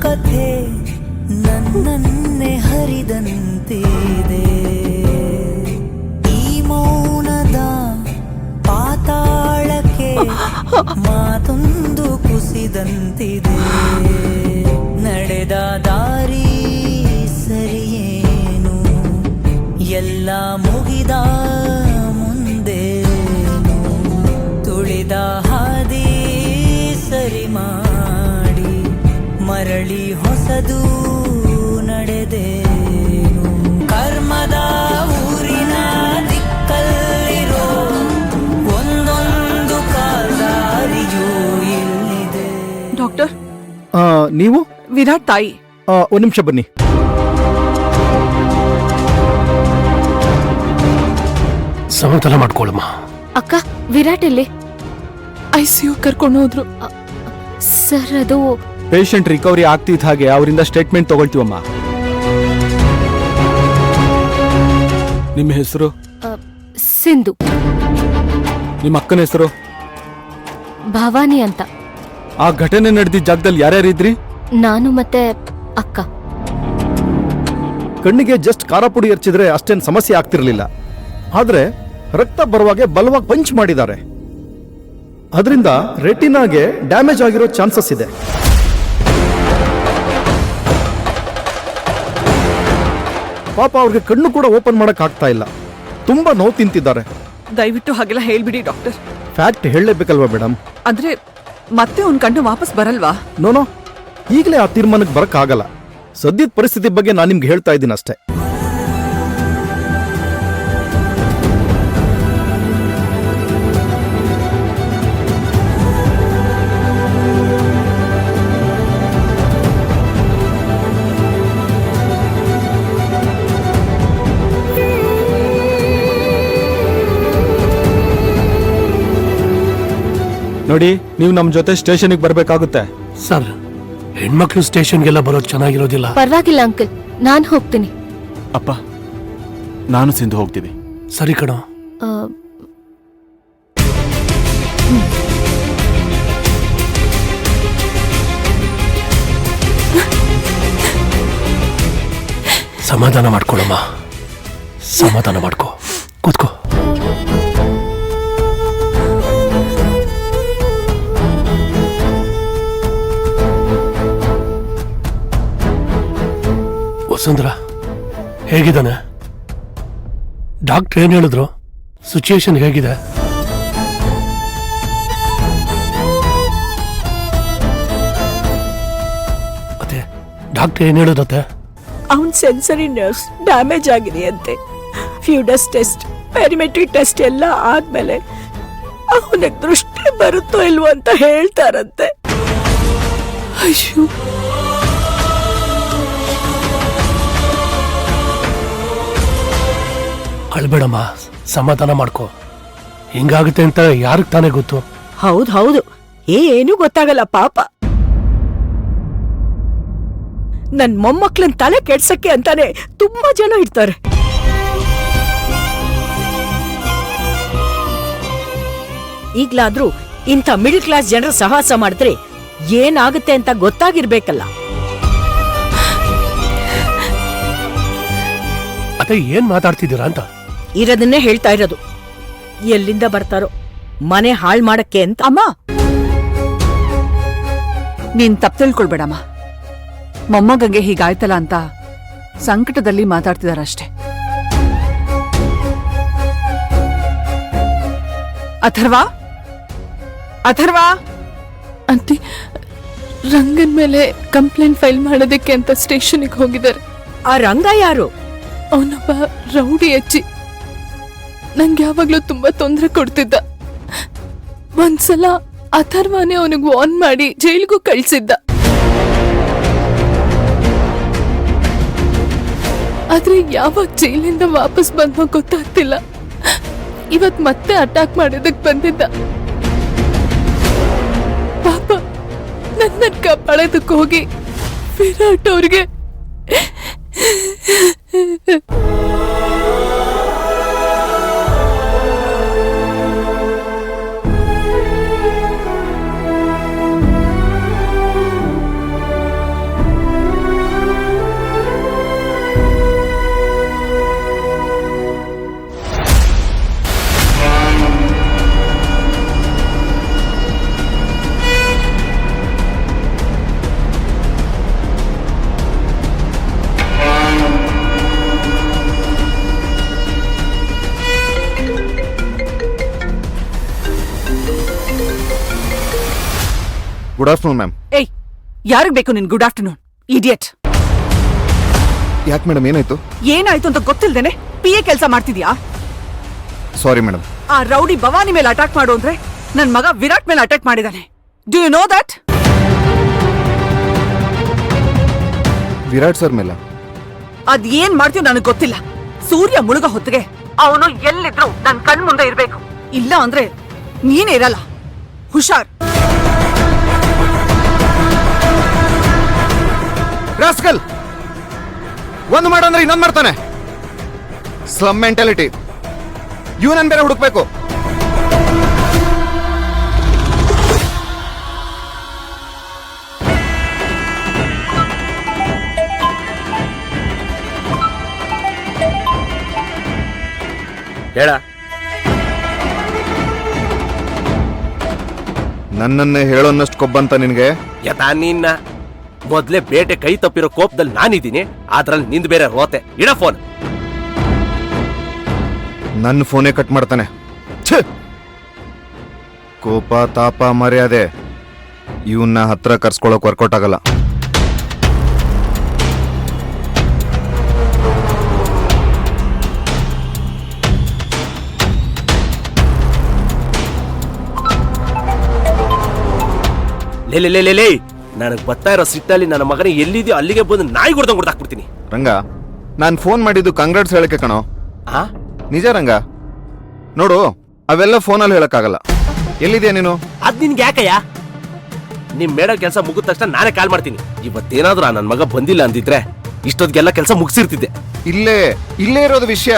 ಕಥೆ ನನ್ನನ್ನೇ ಹರಿದಂತಿದೆ. ಈ ಮೌನದ ಪಾತಾಳಕ್ಕೆ ಮಾತೊಂದು ಕುಸಿದಂತಿದೆ. ನಡೆದ ದಾರಿ ಸರಿಯೇನು, ಎಲ್ಲ ಮುಗಿದ ಮುಂದೇನು, ತುಳಿದ ಹಾದಿ ಸರಿ ಮಾಡಿ ಮರಳಿ ಹೊಸದು ನಡೆದೇನು. ಕರ್ಮದ ಊರಿನ ದಿಕ್ಕಲ್ಲಿರೋ ಒಂದೊಂದು ಕಾಲ್ದಾರಿಯೂ ಇಲ್ಲಿದೆ. ಡಾಕ್ಟರ್, ನೀವು ವಿರಾಟ್ ತಾಯಿ. ಒಂದು ನಿಮಿಷ ಬನ್ನಿ. ಸಮಾಧಾನ ಮಾಡ್ಕೊಳಮ್ಮ. ಅಕ್ಕ, ವಿರಾಟ್ ಎಲ್ಲಿ? ICU ಕರ್ಕೊಂಡು ಹೋದ್ರು. ಸರ್, ಅದು ಪೇಷಂಟ್ ರಿಕವರಿ ಆಗ್ತಿದ್ದ ಹಾಗೆ ಅವರಿಂದ ಸ್ಟೇಟ್ಮೆಂಟ್ ತಗೊಳ್ತೀವಮ್ಮ. ನಿಮ್ಮ ಹೆಸರು? ಸಿಂಧು. ನಿಮ್ಮ ಅಕ್ಕನ ಹೆಸರು? ಭವಾನಿ ಅಂತ. ಆ ಘಟನೆ ನಡೆದಿದ್ದ ಜಾಗದಲ್ಲಿ ಯಾರ್ಯಾರಿದ್ರಿ? ನಾನು ಮತ್ತೆ ಅಕ್ಕ. ಕಣ್ಣಿಗೆ ಜಸ್ಟ್ ಖಾರ ಪುಡಿ ಎರಚಿದ್ರೆ ಅಷ್ಟೇನು ಸಮಸ್ಯೆ ಆಗ್ತಿರ್ಲಿಲ್ಲ. ಆದ್ರೆ ರಕ್ತ ಬರುವಾಗೆ ಬಲವಾಗಿ ಪಂಚ್ ಮಾಡಿದ್ದಾರೆ. ಅದರಿಂದ ರೆಟಿನಾಗೆ ಡ್ಯಾಮೇಜ್ ಆಗಿರೋ ಚಾನ್ಸಸ್ ಇದೆ. ಪಾಪ ಅವ್ರಿಗೆ ಕಣ್ಣು ಕೂಡ ಓಪನ್ ಮಾಡಕ್ ಆಗ್ತಾ ಇಲ್ಲ. ತುಂಬಾ ನೋವು ತಿಂತಿದ್ದಾರೆ. ದಯವಿಟ್ಟು ಹಾಗೆಲ್ಲ ಹೇಳ್ಬಿಡಿ ಡಾಕ್ಟರ್. Fact ಹೇಳಲೇಬೇಕಲ್ವಾ madam? ಅಂದ್ರೆ ಮತ್ತೆ ಒಂದ್ ಕಣ್ಣು ವಾಪಸ್ ಬರಲ್ವಾ? ನೋನೋ, ಈಗಲೇ ಆ ತೀರ್ಮಾನಕ್ಕೆ ಬರಕ್ ಆಗಲ್ಲ. ಸದ್ಯದ ಪರಿಸ್ಥಿತಿ ಬಗ್ಗೆ ನಾನು ನಿಮ್ಗೆ ಹೇಳ್ತಾ ಇದ್ದೀನಿ ಅಷ್ಟೇ. ನೋಡಿ, ನೀವು ನಮ್ಮ ಜೊತೆ ಸ್ಟೇಷನ್ಗೆ ಬರಬೇಕಾಗುತ್ತೆ. ಸರ್, ಹೆಣ್ಮಕ್ಳು ಸ್ಟೇಷನ್ಗೆಲ್ಲ ಬರೋದು ಚೆನ್ನಾಗಿರೋದಿಲ್ಲ. ಪರವಾಗಿಲ್ಲ ಅಂಕಲ್, ನಾನು ಹೋಗ್ತೀನಿ. ಅಪ್ಪ, ನಾನು ಸಿಂಧು ಹೋಗ್ತೀವಿ. ಸರಿ ಕಣೋ. ಸಮಾಧಾನ ಮಾಡ್ಕೊಳಮ್ಮ, ಸಮಾಧಾನ ಮಾಡ್ಕೋ, ಕೂತ್ಕೋ. ವಸುಂಧರಾ ಹೇಗಿದ್ದಾನೆ? ಡಾಕ್ಟರ್ ಏನ್ ಹೇಳಿದ್ರು? ಸಿಚುಯೇಷನ್ ಹೇಗಿದೆ? ಮತ್ತೆ ಡಾಕ್ಟರ್ ಏನ್ ಹೇಳಿದತ್ತೆ? ಅವನ್ ಸೆನ್ಸರಿ ನರ್ವ್ಸ್ ಡ್ಯಾಮೇಜ್ ಆಗಿದೆ ಅಂತೆ. ಫ್ಯೂಡಸ್ ಟೆಸ್ಟ್, ಪೆರಿಮೆಟ್ರಿಕ್ ಟೆಸ್ಟ್ ಎಲ್ಲ ಆದ್ಮೇಲೆ ಅವನಿಗೆ ದೃಷ್ಟಿ ಬರುತ್ತೋ ಇಲ್ವೋ ಅಂತ ಹೇಳ್ತಾರಂತೆ. ಅಯ್ಯೋ, ಅಳ್ಬೇಡಮ್ಮ, ಸಮಾಧಾನ ಮಾಡ್ಕೋ. ಹಿಂಗಾಗುತ್ತೆ ಅಂತ ಯಾರಿಗೆ ತಾನೇ ಗೊತ್ತು? ಹೌದು, ಏನು ಗೊತ್ತಾಗಲ್ಲ ಪಾಪ. ನನ್ ಮೊಮ್ಮಕ್ಳನ್ ತಲೆ ಕೆಡ್ಸಕ್ಕೆ ಅಂತಾನೆ ತುಂಬಾ ಜನ ಇರ್ತಾರೆ. ಈಗ್ಲಾದ್ರೂ ಇಂಥ ಮಿಡಿಲ್ ಕ್ಲಾಸ್ ಜನರ ಸಹವಾಸ ಮಾಡಿದ್ರೆ ಏನಾಗುತ್ತೆ ಅಂತ ಗೊತ್ತಾಗಿರ್ಬೇಕಲ್ಲ. ಅದೇ ಏನ್ ಮಾತಾಡ್ತಿದ್ದೀರಾ ಅಂತ ಇರೋದನ್ನೇ ಹೇಳ್ತಾ ಇರೋದು. ಎಲ್ಲಿಂದ ಬರ್ತಾರೋ ಮನೆ ಹಾಳ್ ಮಾಡಕ್ಕೆ ಅಂತ. ಅಮ್ಮ, ನೀನ್ ತಪ್ಪು ತಿಳ್ಕೊಳ್ಬೇಡಮ್ಮ. ಮೊಮ್ಮಗಂಗೆ ಹೀಗಾಯ್ತಲ್ಲ ಅಂತ ಸಂಕಟದಲ್ಲಿ ಮಾತಾಡ್ತಿದಾರಷ್ಟೇ. ಅಥರ್ವಾ, ಅಥರ್ವಾ ಅಂತಿ, ರಂಗನ್ ಮೇಲೆ ಕಂಪ್ಲೇಂಟ್ ಫೈಲ್ ಮಾಡೋದಕ್ಕೆ ಅಂತ ಸ್ಟೇಷನ್ಗೆ ಹೋಗಿದ್ದಾರೆ. ಆ ರಂಗ ಯಾರು? ಅವನೊಬ್ಬ ರೌಡಿ ಅಜ್ಜಿ. ನಂಗೆ ಯಾವಾಗ್ಲೂ ತುಂಬಾ ತೊಂದರೆ ಕೊಡ್ತಿದ್ದ. ಒಂದ್ಸಲ ಅಥರ್ವಾನೇ ಅವನಿಗೆ ವಾರ್ನ್ ಮಾಡಿ ಜೈಲ್ಗೂ ಕಳ್ಸಿದ್ದ. ಆದ್ರೆ ಯಾವಾಗ ಜೈಲಿಂದ ವಾಪಸ್ ಬಂದೋ ಗೊತ್ತಾಗ್ತಿಲ್ಲ. ಇವತ್ ಮತ್ತೆ ಅಟ್ಯಾಕ್ ಮಾಡೋದಕ್ ಬಂದಿದ್ದ. ಪಾಪ ನನ್ನ ಕಾಪಾಡೋದಕ್ಕೆ ಹೋಗಿ ವಿರಾಟ್ ಅವ್ರಿಗೆ ಗುಡ್ ಆಫ್ಟರ್ನೂನ್ ಮ್ಯಾಮ್. ಏಯ್ ಯಾರಿಗ್ ಬೇಕು ನಿನ್ ಗುಡ್ ಆಫ್ಟರ್ನೂನ್ ಇಡಿಯಟ್? ಯಾಕೆ ಮೇಡಮ್, ಏನಾಯ್ತು? ಏನಾಯ್ತು ಅಂತ ಗೊತ್ತಿಲ್ದೇನೆ PA ಕೆಲಸ ಮಾಡ್ತಿದ್ಯಾ? Sorry madam. ಆ ರೌಡಿ ಭವಾನಿ ಮೇಲೆ ಅಟ್ಯಾಕ್ ಮಾಡು ಅಂದ್ರೆ ನನ್ ಮಗ ವಿರಾಟ್ ಮೇಲೆ ಅಟ್ಯಾಕ್ ಮಾಡಿದಾನೆ. Do you know that? Virat sir ಮೇಲೆ? ಅದ್ ಏನ್ ಮಾಡ್ತೀವ್ ನನಗ್ ಗೊತ್ತಿಲ್ಲ. ಸೂರ್ಯ ಮುಳುಗ ಹೊತ್ತಿಗೆ ಅವನು ಎಲ್ಲಿದ್ರು ನನ್ ಕಣ್ ಮುಂದೆ ಇರ್ಬೇಕು. ಇಲ್ಲ ಅಂದ್ರೆ ನೀನೇ ಇರಲ್ಲ. ಹುಷಾರ್. ರಾಸ್ಕಲ್, ಒಂದು ಮಾಡಂದ್ರೆ ಇನ್ನೊಂದು ಮಾಡ್ತಾನೆ. Slum mentality. ಇವನನ್ ಬೇರೆ ಹುಡುಕ್ಬೇಕು. ಹೇಳ. ನನ್ನನ್ನೇ ಹೇಳೋನ್ನಷ್ಟು ಕೊಬ್ಬಂತ ನಿನ್ಗೆ? ಯಥಾ ನಿನ್ನ ಮೊದ್ಲೇ ಬೇಟೆ ಕೈ ತಪ್ಪಿರೋ ಕೋಪದಲ್ಲಿ ನಾನಿದ್ದೀನಿ, ಅದ್ರಲ್ಲಿ ನಿಂದು ಬೇರೆ ರೋತೆ. ಇಡ ಫೋನ್. ನನ್ನ ಫೋನೇ ಕಟ್ ಮಾಡ್ತಾನೆ. ಛೆ! ಕೋಪ, ತಾಪ, ಮರ್ಯಾದೆ ಇವನ್ನ ಹತ್ರ ಕರ್ಸ್ಕೊಳಕ್ ವರ್ಕೌಟ್ ಆಗಲ್ಲ. ಲೇ, ನನಗ್ ಬರ್ತಾ ಇರೋ ಸಿಟ್ಟಲ್ಲಿ ನನ್ನ ಮಗನ ಎಲ್ಲಿದೆಯೋ ಅಲ್ಲಿಗೆ ಬಂದು ನಾಯಿ ಗುಡ್ದಂಗ್ ಗುಡ್ದಾಕ್ಬಿಡ್ತೀನಿ. ರಂಗ, ನಾನ್ ಫೋನ್ ಮಾಡಿದ್ದು ಕಂಗ್ರಾಟ್ಸ್ ಹೇಳಕ್ಕೆ ಕಣೋ. ನಿಜ ರಂಗ. ನೋಡು, ಅವೆಲ್ಲ ಫೋನಲ್ಲಿ ಹೇಳಕ್ಕಾಗಲ್ಲ. ಎಲ್ಲಿದ್ಯಾ ನೀನು? ಅದ್ ನಿನ್ಗೆ ಯಾಕಯ್ಯ? ನಿಮ್ ಮೇಡಲ್ ಕೆಲಸ ಮುಗಿದ ತಕ್ಷಣ ನಾನೇ ಕಾಲ್ ಮಾಡ್ತೀನಿ. ಇವತ್ತೇನಾದ್ರೂ ನನ್ನ ಮಗ ಬಂದಿಲ್ಲ ಅಂದಿದ್ರೆ ಇಷ್ಟೊತ್ತಿಗೆಲ್ಲ ಕೆಲಸ ಮುಗಿಸಿರ್ತಿದ್ದೆ. ಇಲ್ಲೇ ಇರೋದು ವಿಷಯ.